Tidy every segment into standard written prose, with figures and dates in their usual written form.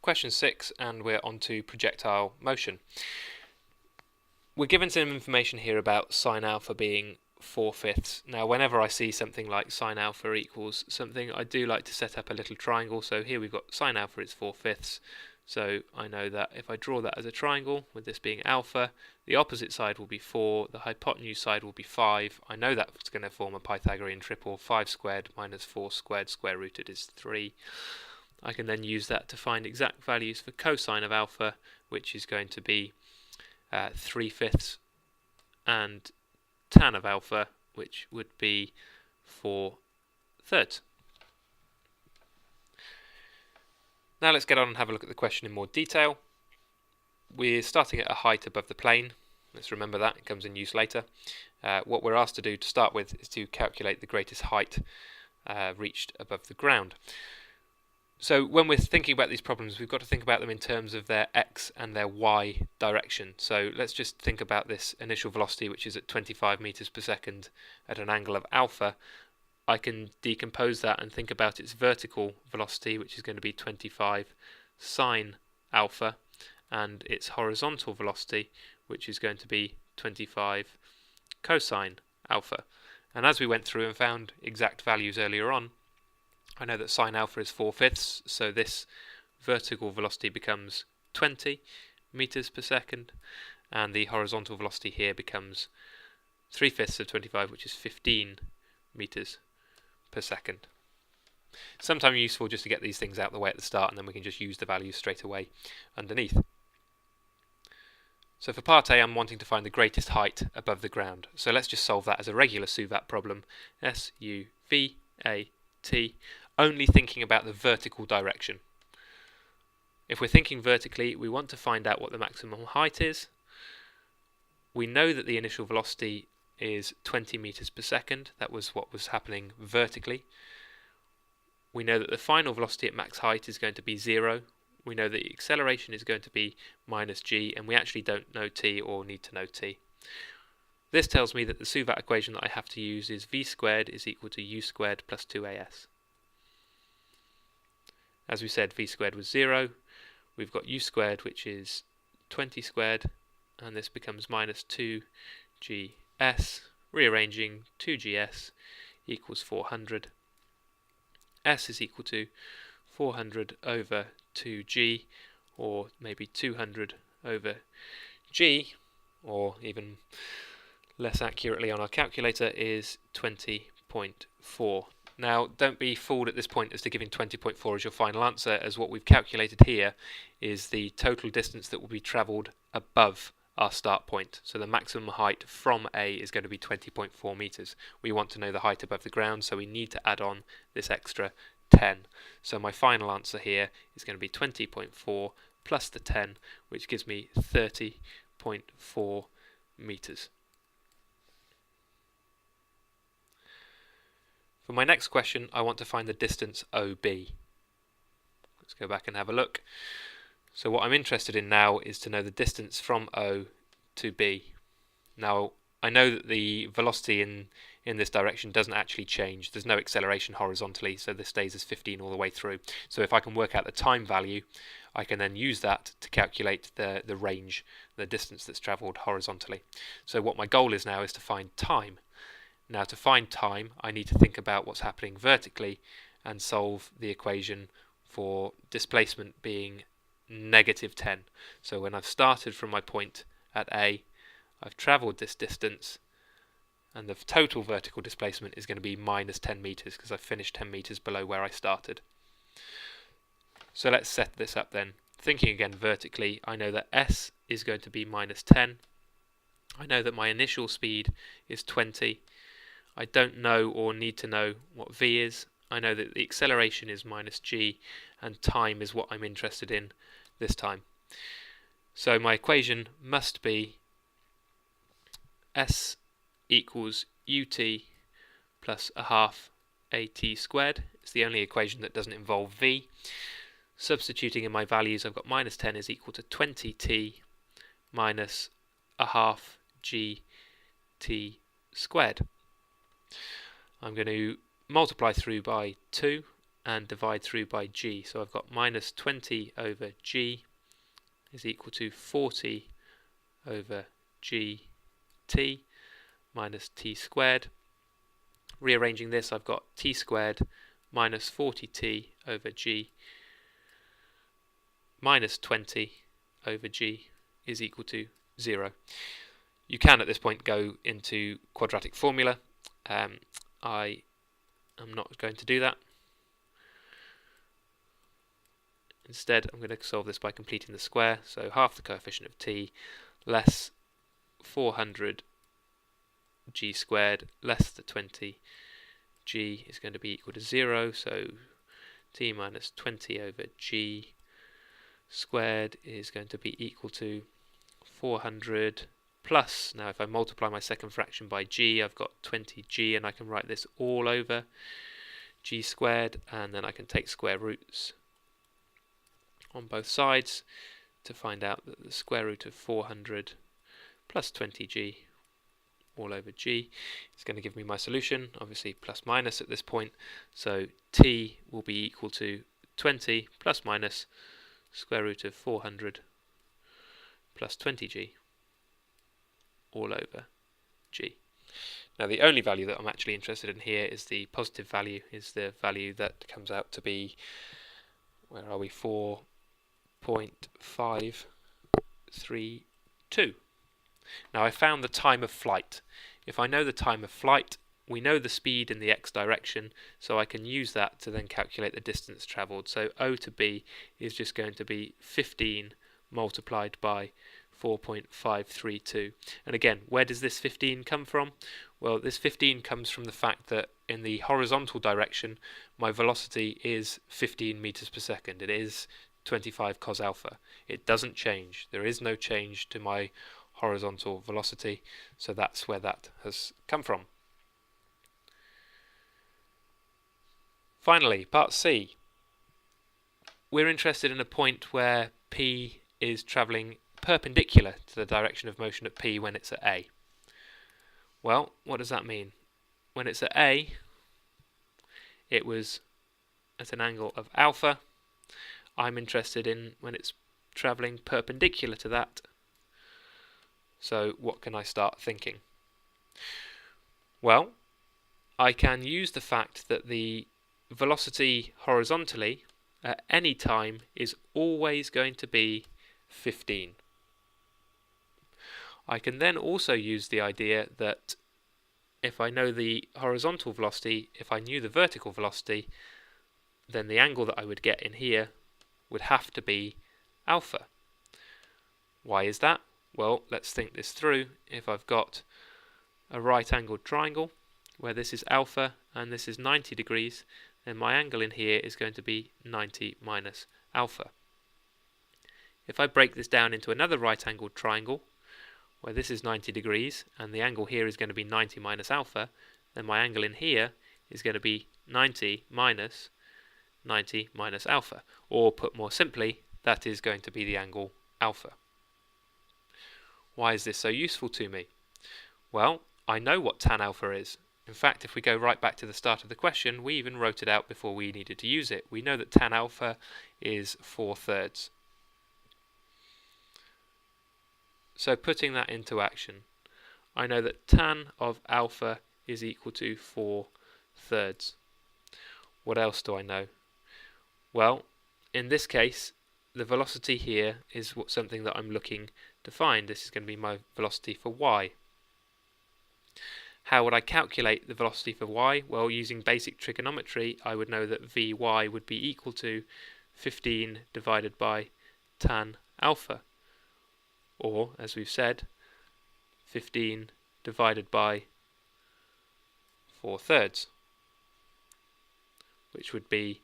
question 6, and we're on to projectile motion. We're given some information here about sine alpha being 4/5. Now, whenever I see something like sine alpha equals something, I do like to set up a little triangle. So here we've got sine alpha is 4/5. So I know that if I draw that as a triangle, with this being alpha, the opposite side will be 4, the hypotenuse side will be 5. I know that's going to form a Pythagorean triple. 5 squared minus 4 squared square rooted is 3. I can then use that to find exact values for cosine of alpha, which is going to be 3/5, and tan of alpha, which would be 4/3. Now let's get on and have a look at the question in more detail. We're starting at a height above the plane. Let's remember that, it comes in use later. What we're asked to do to start with is to calculate the greatest height reached above the ground. So when we're thinking about these problems, we've got to think about them in terms of their x and their y direction. So let's just think about this initial velocity, which is at 25 meters per second at an angle of alpha. I can decompose that and think about its vertical velocity, which is going to be 25 sine alpha, and its horizontal velocity, which is going to be 25 cosine alpha. And as we went through and found exact values earlier on, I know that sine alpha is 4/5, so this vertical velocity becomes 20 meters per second, and the horizontal velocity here becomes 3/5 of 25, which is 15 meters per second. Sometimes useful just to get these things out of the way at the start, and then we can just use the values straight away underneath. So for part A, I'm wanting to find the greatest height above the ground. So let's just solve that as a regular SUVAT problem. S-U-V-A-T, only thinking about the vertical direction. If we're thinking vertically, we want to find out what the maximum height is. We know that the initial velocity is 20 meters per second. That was what was happening vertically. We know that the final velocity at max height is going to be 0. We know that the acceleration is going to be minus g, and we actually don't know t or need to know t. This tells me that the SUVAT equation that I have to use is v squared is equal to u squared plus 2as. As we said, v squared was 0. We've got u squared, which is 20 squared, and this becomes minus 2gs. Rearranging 2gs equals 400. S is equal to 400 over 2g, or maybe 200 over g, or even less accurately on our calculator is 20.4. Now, don't be fooled at this point as to giving 20.4 as your final answer, as what we've calculated here is the total distance that will be travelled above our start point. So the maximum height from A is going to be 20.4 meters. We want to know the height above the ground, so we need to add on this extra 10. So my final answer here is going to be 20.4 plus the 10, which gives me 30.4 meters. For my next question, I want to find the distance OB. Let's go back and have a look. So what I'm interested in now is to know the distance from O to B. Now, I know that the velocity in this direction doesn't actually change. There's no acceleration horizontally, so this stays as 15 all the way through. So if I can work out the time value, I can then use that to calculate the range, the distance that's travelled horizontally. So what my goal is now is to find time. Now, to find time, I need to think about what's happening vertically and solve the equation for displacement being negative 10. So when I've started from my point at A, I've travelled this distance, and the total vertical displacement is going to be minus 10 meters because I've finished 10 meters below where I started. So let's set this up then. Thinking again vertically, I know that S is going to be minus 10. I know that my initial speed is 20. I don't know or need to know what v is. I know that the acceleration is minus g, and time is what I'm interested in this time. So my equation must be s equals ut plus a half at squared. It's the only equation that doesn't involve v. Substituting in my values, I've got minus 10 is equal to 20t minus a half gt squared. I'm going to multiply through by 2 and divide through by g. So I've got minus 20 over g is equal to 40 over gt minus t squared. Rearranging this, I've got t squared minus 40t over g minus 20 over g is equal to 0. You can at this point go into quadratic formula. I am not going to do that. Instead, I'm going to solve this by completing the square. So half the coefficient of t less 400 g squared less the 20 g is going to be equal to 0. So t minus 20 over g squared is going to be equal to 400 plus, now if I multiply my second fraction by g, I've got 20g, and I can write this all over g squared, and then I can take square roots on both sides to find out that the square root of 400 plus 20g all over g is going to give me my solution, obviously plus minus at this point, so t will be equal to 20 plus minus square root of 400 plus 20g all over g. Now the only value that I'm actually interested in here is the positive value, is the value that comes out to be, where are we, 4.532. Now I found the time of flight. If I know the time of flight, we know the speed in the x direction, so I can use that to then calculate the distance travelled. So O to B is just going to be 15 multiplied by 4.532. And again, where does this 15 come from? Well, this 15 comes from the fact that in the horizontal direction, my velocity is 15 meters per second. It is 25 cos alpha. It doesn't change. There is no change to my horizontal velocity, so that's where that has come from. Finally, part C. We're interested in a point where P is travelling perpendicular to the direction of motion at P when it's at A. Well, what does that mean? When it's at A, it was at an angle of alpha. I'm interested in when it's travelling perpendicular to that. So what can I start thinking? Well, I can use the fact that the velocity horizontally at any time is always going to be 15. I can then also use the idea that if I know the horizontal velocity, if I knew the vertical velocity, then the angle that I would get in here would have to be alpha. Why is that? Well, let's think this through. If I've got a right-angled triangle where this is alpha and this is 90 degrees, then my angle in here is going to be 90 minus alpha. If I break this down into another right-angled triangle where this is 90 degrees and the angle here is going to be 90 minus alpha, then my angle in here is going to be 90 minus alpha, or put more simply, that is going to be the angle alpha. Why is this so useful to me? Well, I know what tan alpha is. In fact, if we go right back to the start of the question, we even wrote it out before we needed to use it. We know that tan alpha is 4/3. So putting that into action, I know that tan of alpha is equal to 4/3. What else do I know? Well, in this case, the velocity here is something that I'm looking to find. This is going to be my velocity for y. How would I calculate the velocity for y? Well, using basic trigonometry, I would know that Vy would be equal to 15 divided by tan alpha. Or, as we've said, 15 divided by 4/3, which would be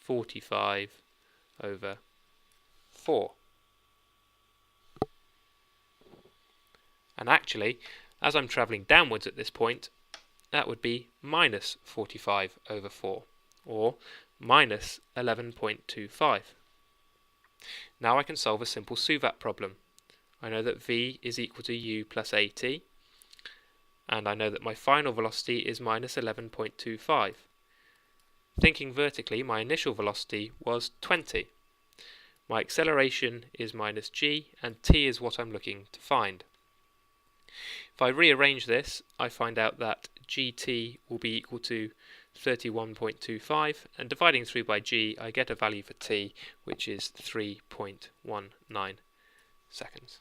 45 over 4. And actually, as I'm travelling downwards at this point, that would be minus 45 over 4, or minus 11.25. Now I can solve a simple suvat problem. I know that V is equal to U plus AT. and I know that my final velocity is minus 11.25. Thinking vertically, my initial velocity was 20. My acceleration is minus g, and t is what I'm looking to find. If I rearrange this, I find out that gt will be equal to 31.25, and dividing through by g, I get a value for t, which is 3.19 seconds.